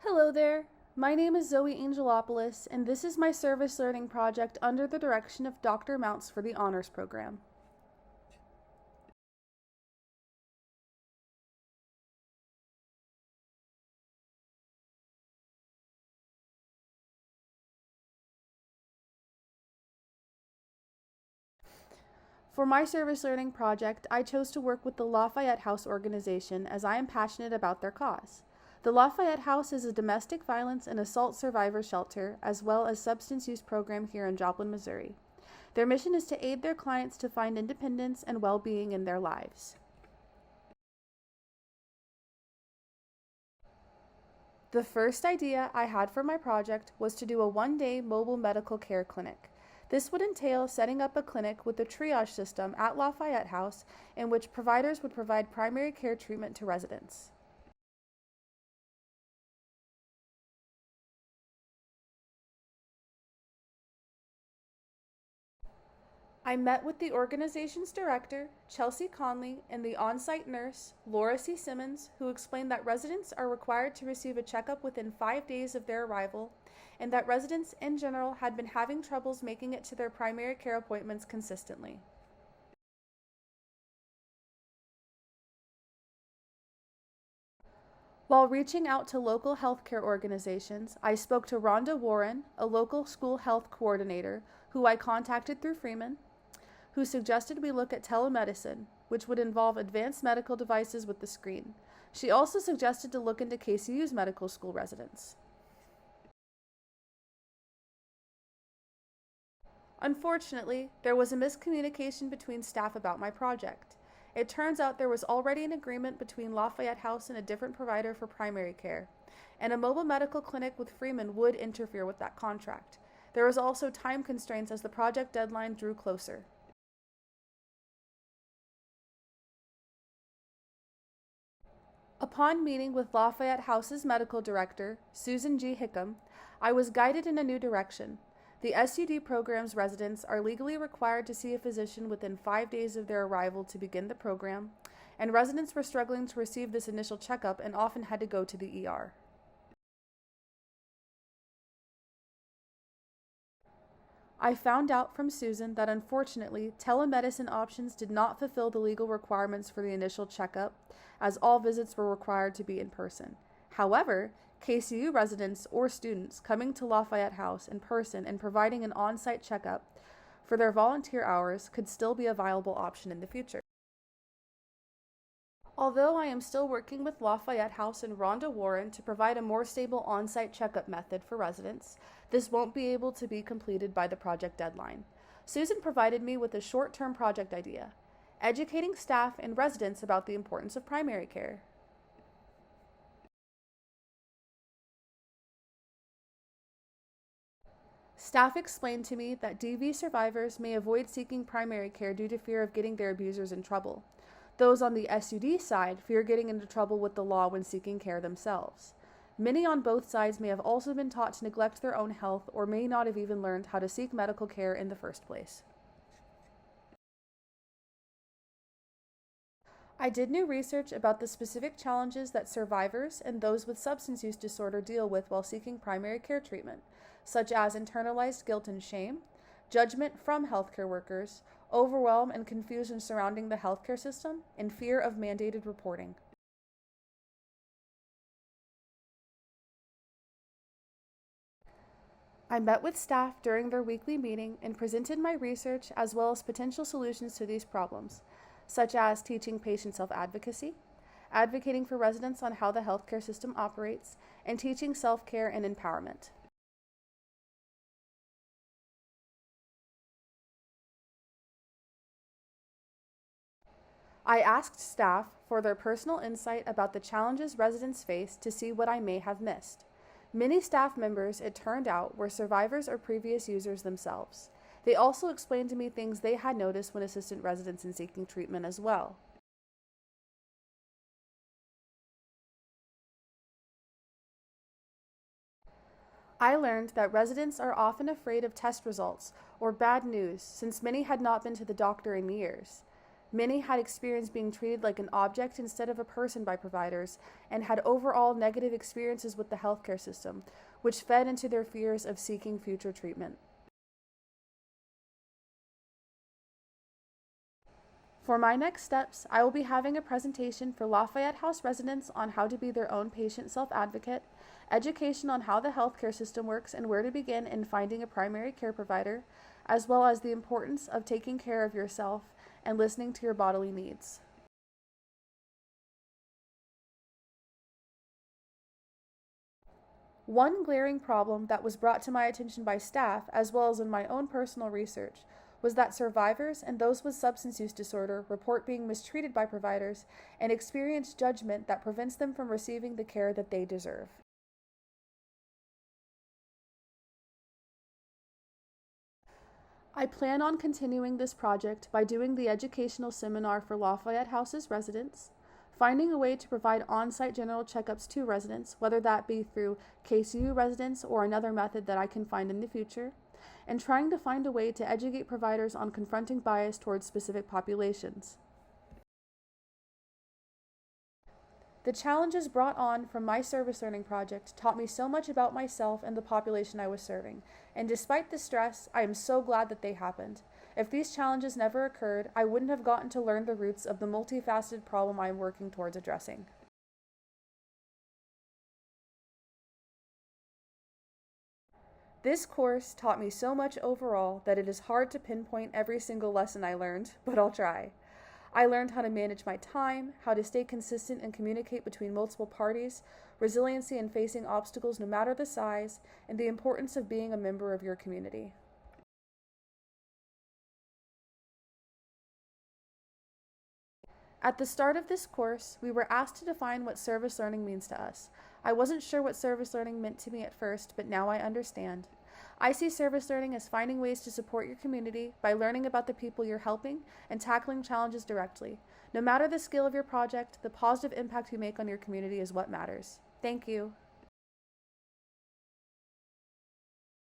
Hello there. My name is Zoe Angelopoulos, and this is my service learning project under the direction of Dr. Mounts for the Honors Program. For my service learning project, I chose to work with the Lafayette House organization as I am passionate about their cause. The Lafayette House is a domestic violence and assault survivor shelter as well as substance use program here in Joplin, Missouri. Their mission is to aid their clients to find independence and well-being in their lives. The first idea I had for my project was to do a one-day mobile medical care clinic. This would entail setting up a clinic with a triage system at Lafayette House in which providers would provide primary care treatment to residents. I met with the organization's director, Chelsea Conley, and the on-site nurse, Laura C. Simmons, who explained that residents are required to receive a checkup within 5 days of their arrival, and that residents in general had been having troubles making it to their primary care appointments consistently. While reaching out to local healthcare organizations, I spoke to Rhonda Warren, a local school health coordinator, who I contacted through Freeman, who suggested we look at telemedicine, which would involve advanced medical devices with the screen. She also suggested to look into KCU's medical school residents. Unfortunately, there was a miscommunication between staff about my project. It turns out there was already an agreement between Lafayette House and a different provider for primary care, and a mobile medical clinic with Freeman would interfere with that contract. There was also time constraints as the project deadline drew closer. Upon meeting with Lafayette House's medical director, Susan G. Hickam, I was guided in a new direction. The SUD program's residents are legally required to see a physician within 5 days of their arrival to begin the program, and residents were struggling to receive this initial checkup and often had to go to the ER. I found out from Susan that unfortunately, telemedicine options did not fulfill the legal requirements for the initial checkup, as all visits were required to be in person. However, KCU residents or students coming to Lafayette House in person and providing an on-site checkup for their volunteer hours could still be a viable option in the future. Although I am still working with Lafayette House and Rhonda Warren to provide a more stable on-site checkup method for residents, this won't be able to be completed by the project deadline. Susan provided me with a short-term project idea: educating staff and residents about the importance of primary care. Staff explained to me that DV survivors may avoid seeking primary care due to fear of getting their abusers in trouble. Those on the SUD side fear getting into trouble with the law when seeking care themselves. Many on both sides may have also been taught to neglect their own health or may not have even learned how to seek medical care in the first place. I did new research about the specific challenges that survivors and those with substance use disorder deal with while seeking primary care treatment, such as internalized guilt and shame, judgment from healthcare workers, overwhelm and confusion surrounding the healthcare system, and fear of mandated reporting. I met with staff during their weekly meeting and presented my research as well as potential solutions to these problems, such as teaching patient self-advocacy, advocating for residents on how the healthcare system operates, and teaching self-care and empowerment. I asked staff for their personal insight about the challenges residents face to see what I may have missed. Many staff members, it turned out, were survivors or previous users themselves. They also explained to me things they had noticed when assistant residents in seeking treatment as well. I learned that residents are often afraid of test results or bad news since many had not been to the doctor in years. Many had experienced being treated like an object instead of a person by providers, and had overall negative experiences with the healthcare system, which fed into their fears of seeking future treatment. For my next steps, I will be having a presentation for Lafayette House residents on how to be their own patient self-advocate, education on how the healthcare system works and where to begin in finding a primary care provider, as well as the importance of taking care of yourself and listening to your bodily needs. One glaring problem that was brought to my attention by staff, as well as in my own personal research, was that survivors and those with substance use disorder report being mistreated by providers and experience judgment that prevents them from receiving the care that they deserve. I plan on continuing this project by doing the educational seminar for Lafayette House's residents, finding a way to provide on-site general checkups to residents, whether that be through KCU residents or another method that I can find in the future, and trying to find a way to educate providers on confronting bias towards specific populations. The challenges brought on from my service learning project taught me so much about myself and the population I was serving, and despite the stress, I am so glad that they happened. If these challenges never occurred, I wouldn't have gotten to learn the roots of the multifaceted problem I am working towards addressing. This course taught me so much overall that it is hard to pinpoint every single lesson I learned, but I'll try. I learned how to manage my time, how to stay consistent and communicate between multiple parties, resiliency in facing obstacles no matter the size, and the importance of being a member of your community. At the start of this course, we were asked to define what service learning means to us. I wasn't sure what service learning meant to me at first, but now I understand. I see service learning as finding ways to support your community by learning about the people you're helping and tackling challenges directly. No matter the scale of your project, the positive impact you make on your community is what matters. Thank you.